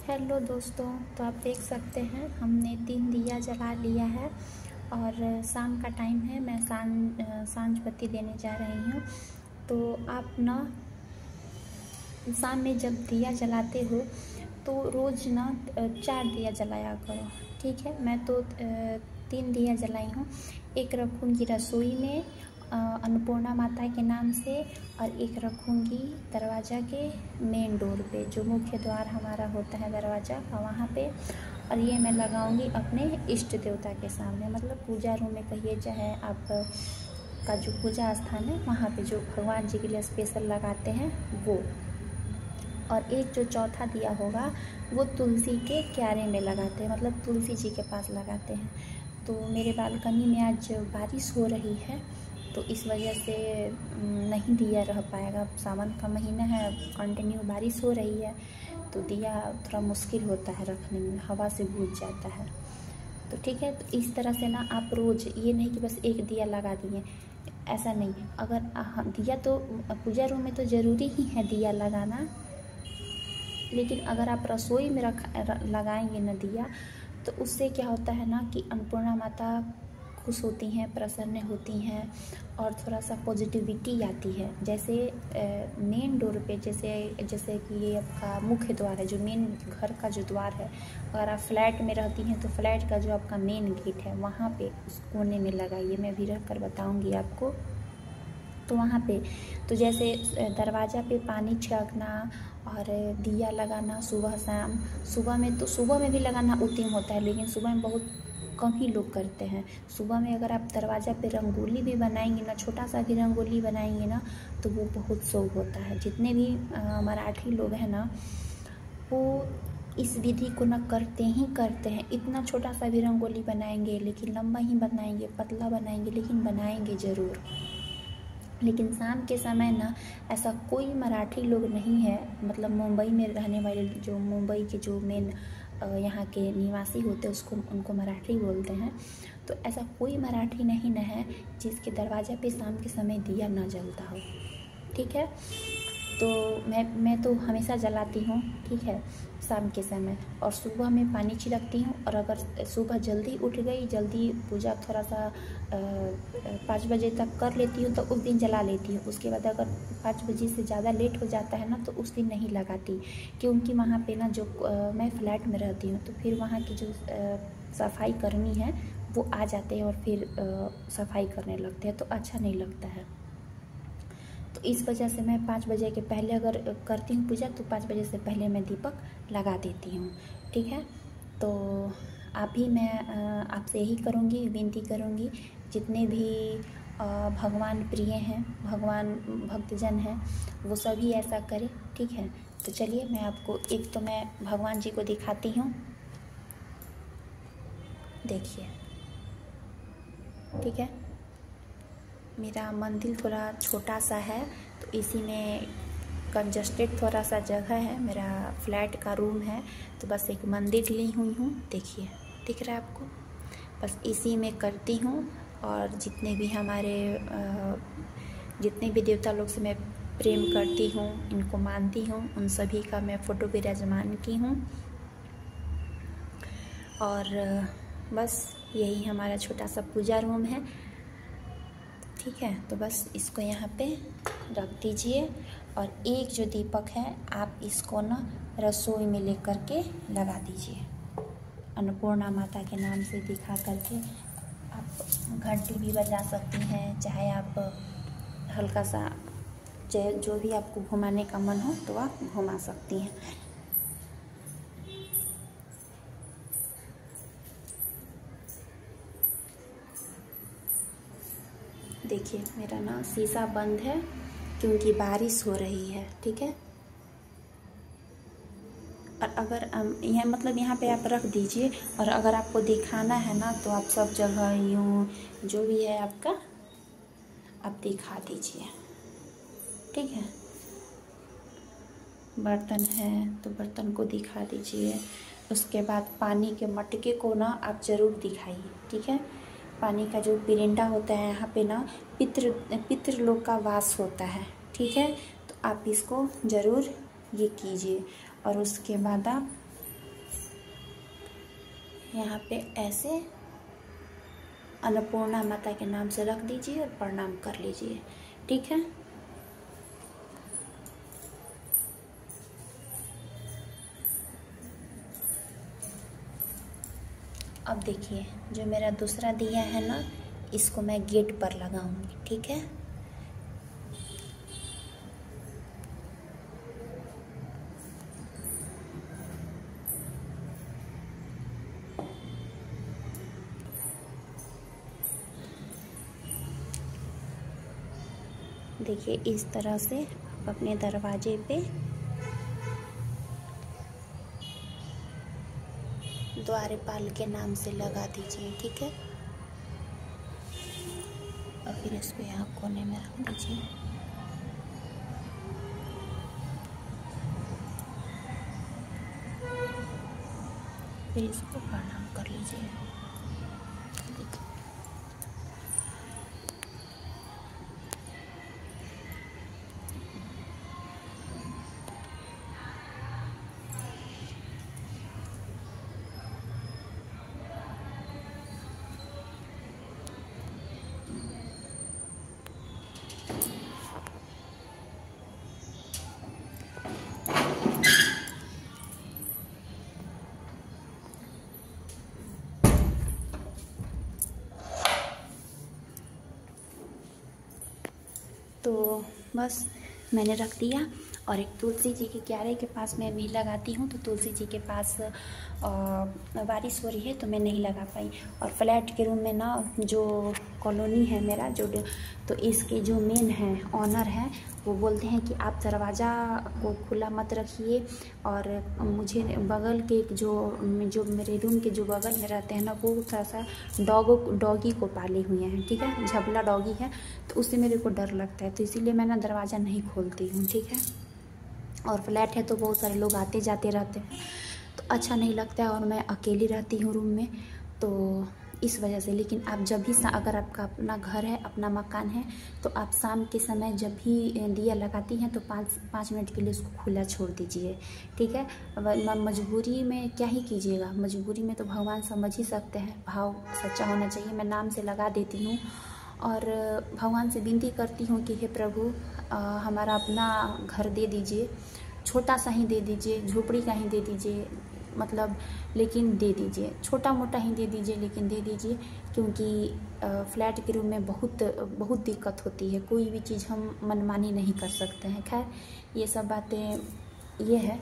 Hello दोस्तों, तो आप देख सकते हैं हमने 3 दिया जला लिया है और शाम का टाइम है। मैं सांझ बत्ती देने जा रही हूँ। तो आप ना शाम में जब दिया जलाते हो तो रोज़ ना 4 दिया जलाया करो, ठीक है। मैं तो 3 दिया जलाई हूँ। एक रखूँगी रसोई में अन्नपूर्णा माता के नाम से, और एक रखूँगी दरवाज़ा के मेन डोर पे, जो मुख्य द्वार हमारा होता है दरवाज़ा का, वहाँ पे। और ये मैं लगाऊँगी अपने इष्ट देवता के सामने, मतलब पूजा रूम में कहिए, चाहे आप का जो पूजा स्थान है वहाँ पे, जो भगवान जी के लिए स्पेशल लगाते हैं वो। और एक जो चौथा दिया होगा वो तुलसी के क्यारे में लगाते हैं, मतलब तुलसी जी के पास लगाते हैं। तो मेरे बालकनी में आज बारिश हो रही है, तो इस वजह से नहीं दिया रह पाएगा। सावन का महीना है, कंटिन्यू बारिश हो रही है, तो दिया थोड़ा मुश्किल होता है रखने में, हवा से बुझ जाता है। तो ठीक है, तो इस तरह से ना आप रोज़, ये नहीं कि बस एक दिया लगा दिए, ऐसा नहीं। अगर दिया तो पूजा रूम में तो ज़रूरी ही है दिया लगाना, लेकिन अगर आप रसोई में लगाएंगे न दिया, तो उससे क्या होता है ना कि अन्नपूर्णा माता खुश होती हैं, प्रसन्न होती हैं, और थोड़ा सा पॉजिटिविटी आती है। जैसे मेन डोर पे, जैसे कि ये आपका मुख्य द्वार है, जो मेन घर का जो द्वार है। अगर आप फ्लैट में रहती हैं तो फ्लैट का जो आपका मेन गेट है वहाँ पे उस कोने में लगाइए, मैं भी रख कर बताऊँगी आपको। तो वहाँ पे तो जैसे दरवाज़ा पे पानी छिड़कना और दिया लगाना सुबह शाम। सुबह में भी लगाना उत्तम होता है, लेकिन सुबह में बहुत कम ही लोग करते हैं। सुबह में अगर आप दरवाज़ा पे रंगोली भी बनाएंगे ना, छोटा सा भी रंगोली बनाएंगे ना, तो वो बहुत शुभ होता है। जितने भी मराठी लोग हैं ना, वो इस विधि को ना करते हैं। इतना छोटा सा भी रंगोली बनाएंगे, लेकिन लंबा ही बनाएंगे, पतला बनाएंगे, लेकिन बनाएंगे ज़रूर। लेकिन शाम के समय ना ऐसा कोई मराठी लोग नहीं है, मतलब मुंबई में रहने वाले, जो मुंबई के जो मेन यहाँ के निवासी होते हैं उनको मराठी बोलते हैं। तो ऐसा कोई मराठी नहीं न है जिसके दरवाज़ा पे शाम के समय दिया ना जलता हो, ठीक है। तो मैं तो हमेशा जलाती हूँ, ठीक है, शाम के समय। और सुबह में पानी छिड़कती हूँ, और अगर सुबह जल्दी उठ गई, जल्दी पूजा थोड़ा सा 5 बजे तक कर लेती हूँ, तो उस दिन जला लेती हूँ। उसके बाद अगर 5 बजे से ज़्यादा लेट हो जाता है ना, तो उस दिन नहीं लगाती, क्योंकि वहाँ पे ना जो मैं फ्लैट में रहती हूँ, तो फिर वहाँ की जो सफाई कर्मी है वो आ जाते हैं और फिर सफाई करने लगते हैं, तो अच्छा नहीं लगता है। तो इस वजह से मैं 5 बजे के पहले अगर करती हूँ पूजा, तो 5 बजे से पहले मैं दीपक लगा देती हूँ, ठीक है। तो आप भी, मैं आपसे यही करूँगी, विनती करूँगी, जितने भी भगवान प्रिय हैं, भगवान भक्तजन हैं, वो सभी ऐसा करें, ठीक है। तो चलिए, मैं आपको एक तो मैं भगवान जी को दिखाती हूँ, देखिए, ठीक है। मेरा मंदिर थोड़ा छोटा सा है, तो इसी में कंजस्टेड थोड़ा सा जगह है, मेरा फ्लैट का रूम है, तो बस एक मंदिर ली हुई हूँ, देखिए, दिख रहा है आपको। बस इसी में करती हूँ, और जितने भी देवता लोग से मैं प्रेम करती हूँ, इनको मानती हूँ, उन सभी का मैं फ़ोटो विराजमान की हूँ। और बस यही हमारा छोटा सा पूजा रूम है, ठीक है। तो बस इसको यहाँ पे रख दीजिए, और एक जो दीपक है आप इसको ना रसोई में ले करके लगा दीजिए, अन्नपूर्णा माता के नाम से दिखा करके। आप घंटी भी बजा सकती हैं, चाहे आप हल्का सा, चाहे जो भी आपको घुमाने का मन हो तो आप घुमा सकती हैं। देखिए, मेरा ना शीशा बंद है क्योंकि बारिश हो रही है, ठीक है। और अगर यह मतलब यहाँ पे आप रख दीजिए, और अगर आपको दिखाना है ना, तो आप सब जगह यूँ जो भी है आपका, आप दिखा दीजिए, ठीक है। बर्तन है तो बर्तन को दिखा दीजिए। उसके बाद पानी के मटके को ना आप ज़रूर दिखाइए, ठीक है। पानी का जो पिरिंडा होता है, यहाँ पे ना पितृ लोग का वास होता है, ठीक है। तो आप इसको ज़रूर ये कीजिए। और उसके बाद आप यहाँ पे ऐसे अन्नपूर्णा माता के नाम से रख दीजिए और प्रणाम कर लीजिए। ठीक है। अब देखिए जो मेरा दूसरा दिया है ना, इसको मैं गेट पर लगाऊंगी। ठीक है। देखिए इस तरह से आप अपने दरवाजे पे द्वारपाल के नाम से लगा दीजिए। ठीक है। और फिर इसको यहाँ कोने में रख दीजिए। फिर इसको प्रणाम कर लीजिए। तो बस मैंने रख दिया। और एक तुलसी जी के क्यारे के पास मैं भी लगाती हूँ, तो तुलसी जी के पास बारिश हो रही है तो मैं नहीं लगा पाई। और फ्लैट के रूम में ना जो कॉलोनी है मेरा जो, तो इसके जो मेन है ऑनर है वो बोलते हैं कि आप दरवाज़ा को खुला मत रखिए। और मुझे बगल के जो मेरे रूम के जो बगल में रहते हैं ना, वो थोड़ा सा डॉगी को पाले हुए हैं। ठीक है। झबला डॉगी है, तो उससे मेरे को डर लगता है, तो इसीलिए मैं ना दरवाज़ा नहीं खोलती हूँ। ठीक है। और फ्लैट है तो बहुत सारे लोग आते जाते रहते हैं, तो अच्छा नहीं लगता है। और मैं अकेली रहती हूँ रूम में, तो इस वजह से। लेकिन आप जब भी अगर आपका अपना घर है, अपना मकान है, तो आप शाम के समय जब भी दिया लगाती हैं तो 5 मिनट के लिए उसको खुला छोड़ दीजिए। ठीक है। मजबूरी में क्या ही कीजिएगा, मजबूरी में तो भगवान समझ ही सकते हैं, भाव सच्चा होना चाहिए। मैं नाम से लगा देती हूँ और भगवान से विनती करती हूँ कि हे प्रभु हमारा अपना घर दे दीजिए, छोटा सा ही दे दीजिए, झोपड़ी का ही दे दीजिए, मतलब लेकिन दे दीजिए, छोटा मोटा ही दे दीजिए लेकिन दे दीजिए। क्योंकि फ्लैट के रूम में बहुत दिक्कत होती है, कोई भी चीज़ हम मनमानी नहीं कर सकते हैं। खैर ये सब बातें ये है,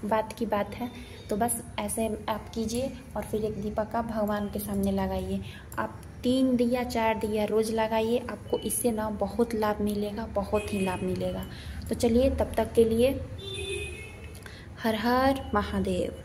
बात की बात है। तो बस ऐसे आप कीजिए और फिर एक दीपक आप भगवान के सामने लगाइए। आप 3 दिया 4 दिया रोज़ लगाइए, आपको इससे ना बहुत लाभ मिलेगा, बहुत ही लाभ मिलेगा। तो चलिए तब तक के लिए हर हर महादेव।